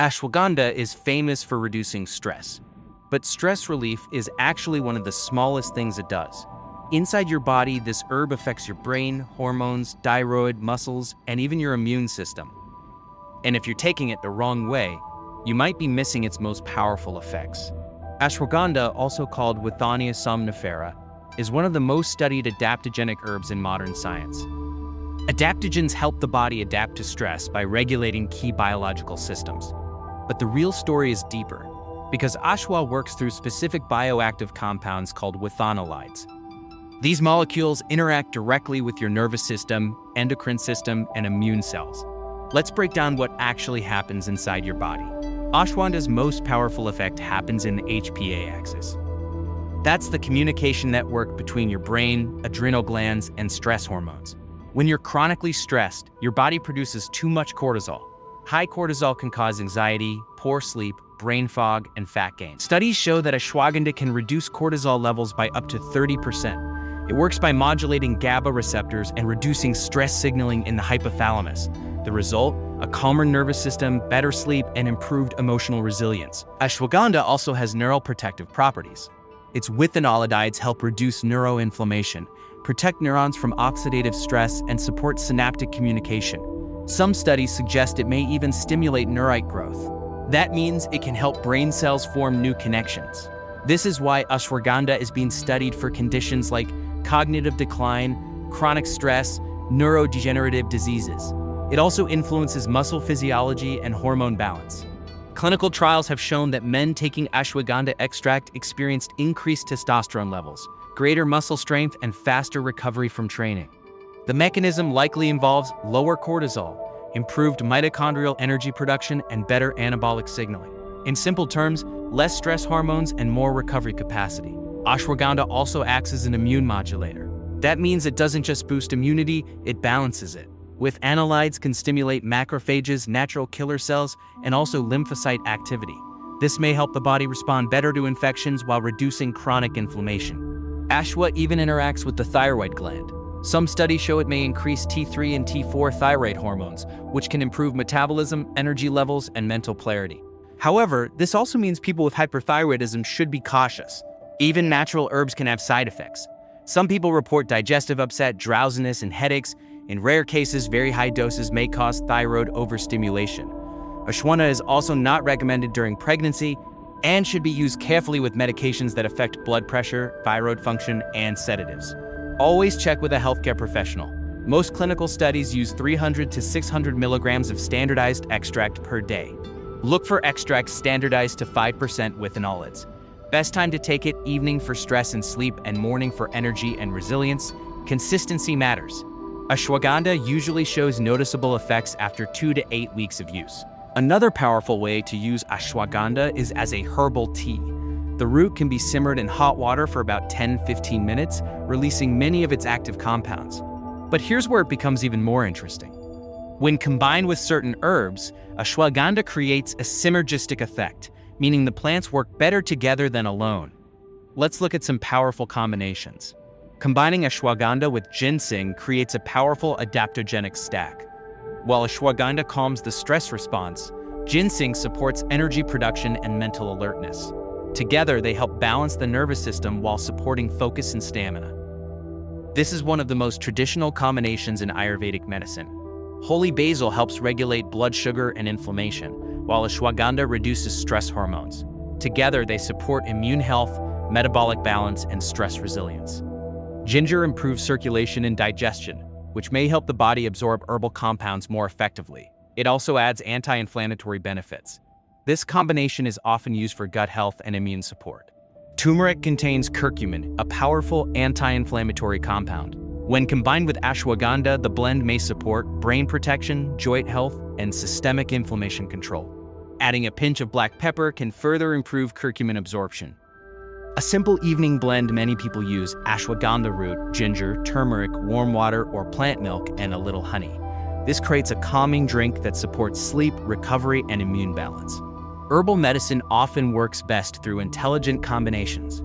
Ashwagandha is famous for reducing stress, but stress relief is actually one of the smallest things it does. Inside your body, this herb affects your brain, hormones, thyroid, muscles, and even your immune system. And if you're taking it the wrong way, you might be missing its most powerful effects. Ashwagandha, also called Withania somnifera, is one of the most studied adaptogenic herbs in modern science. Adaptogens help the body adapt to stress by regulating key biological systems. But the real story is deeper, because ashwa works through specific bioactive compounds called withanolides. These molecules interact directly with your nervous system, endocrine system, and immune cells. Let's break down what actually happens inside your body. Ashwagandha's most powerful effect happens in the HPA axis. That's the communication network between your brain, adrenal glands, and stress hormones. When you're chronically stressed, your body produces too much cortisol. High cortisol can cause anxiety, poor sleep, brain fog, and fat gain. Studies show that ashwagandha can reduce cortisol levels by up to 30%. It works by modulating GABA receptors and reducing stress signaling in the hypothalamus. The result? A calmer nervous system, better sleep, and improved emotional resilience. Ashwagandha also has neuroprotective properties. Its withanolides help reduce neuroinflammation, protect neurons from oxidative stress, and support synaptic communication. Some studies suggest it may even stimulate neurite growth. That means it can help brain cells form new connections. This is why ashwagandha is being studied for conditions like cognitive decline, chronic stress, neurodegenerative diseases. It also influences muscle physiology and hormone balance. Clinical trials have shown that men taking ashwagandha extract experienced increased testosterone levels, greater muscle strength, and faster recovery from training. The mechanism likely involves lower cortisol, improved mitochondrial energy production, and better anabolic signaling. In simple terms, less stress hormones and more recovery capacity. Ashwagandha also acts as an immune modulator. That means it doesn't just boost immunity, it balances it. Withanolides can stimulate macrophages, natural killer cells, and also lymphocyte activity. This may help the body respond better to infections while reducing chronic inflammation. Ashwa even interacts with the thyroid gland. Some studies show it may increase T3 and T4 thyroid hormones, which can improve metabolism, energy levels, and mental clarity. However, this also means people with hyperthyroidism should be cautious. Even natural herbs can have side effects. Some people report digestive upset, drowsiness, and headaches. In rare cases, very high doses may cause thyroid overstimulation. Ashwagandha is also not recommended during pregnancy and should be used carefully with medications that affect blood pressure, thyroid function, and sedatives. Always check with a healthcare professional. Most clinical studies use 300 to 600 milligrams of standardized extract per day. Look for extracts standardized to 5% withanolides. Best time to take it: evening for stress and sleep, and morning for energy and resilience. Consistency matters. Ashwagandha usually shows noticeable effects after 2 to 8 weeks of use. Another powerful way to use ashwagandha is as a herbal tea. The root can be simmered in hot water for about 10-15 minutes, releasing many of its active compounds. But here's where it becomes even more interesting. When combined with certain herbs, ashwagandha creates a synergistic effect, meaning the plants work better together than alone. Let's look at some powerful combinations. Combining ashwagandha with ginseng creates a powerful adaptogenic stack. While ashwagandha calms the stress response, ginseng supports energy production and mental alertness. Together, they help balance the nervous system while supporting focus and stamina. This is one of the most traditional combinations in Ayurvedic medicine. Holy basil helps regulate blood sugar and inflammation, while ashwagandha reduces stress hormones. Together, they support immune health, metabolic balance, and stress resilience. Ginger improves circulation and digestion, which may help the body absorb herbal compounds more effectively. It also adds anti-inflammatory benefits. This combination is often used for gut health and immune support. Turmeric contains curcumin, a powerful anti-inflammatory compound. When combined with ashwagandha, the blend may support brain protection, joint health, and systemic inflammation control. Adding a pinch of black pepper can further improve curcumin absorption. A simple evening blend many people use: ashwagandha root, ginger, turmeric, warm water, or plant milk, and a little honey. This creates a calming drink that supports sleep, recovery, and immune balance. Herbal medicine often works best through intelligent combinations,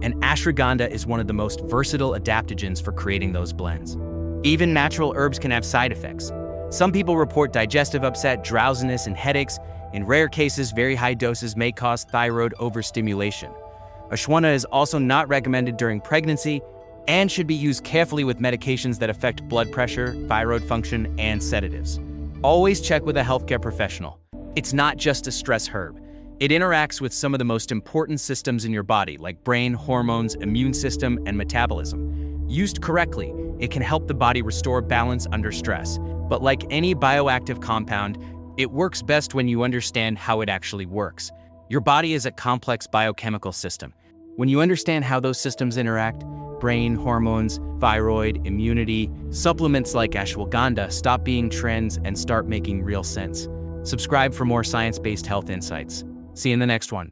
and ashwagandha is one of the most versatile adaptogens for creating those blends. Even natural herbs can have side effects. Some people report digestive upset, drowsiness, and headaches. In rare cases, very high doses may cause thyroid overstimulation. Ashwagandha is also not recommended during pregnancy and should be used carefully with medications that affect blood pressure, thyroid function, and sedatives. Always check with a healthcare professional. It's not just a stress herb. It interacts with some of the most important systems in your body, like brain, hormones, immune system, and metabolism. Used correctly, it can help the body restore balance under stress. But like any bioactive compound, it works best when you understand how it actually works. Your body is a complex biochemical system. When you understand how those systems interact, brain, hormones, thyroid, immunity, supplements like ashwagandha stop being trends and start making real sense. Subscribe for more science-based health insights. See you in the next one.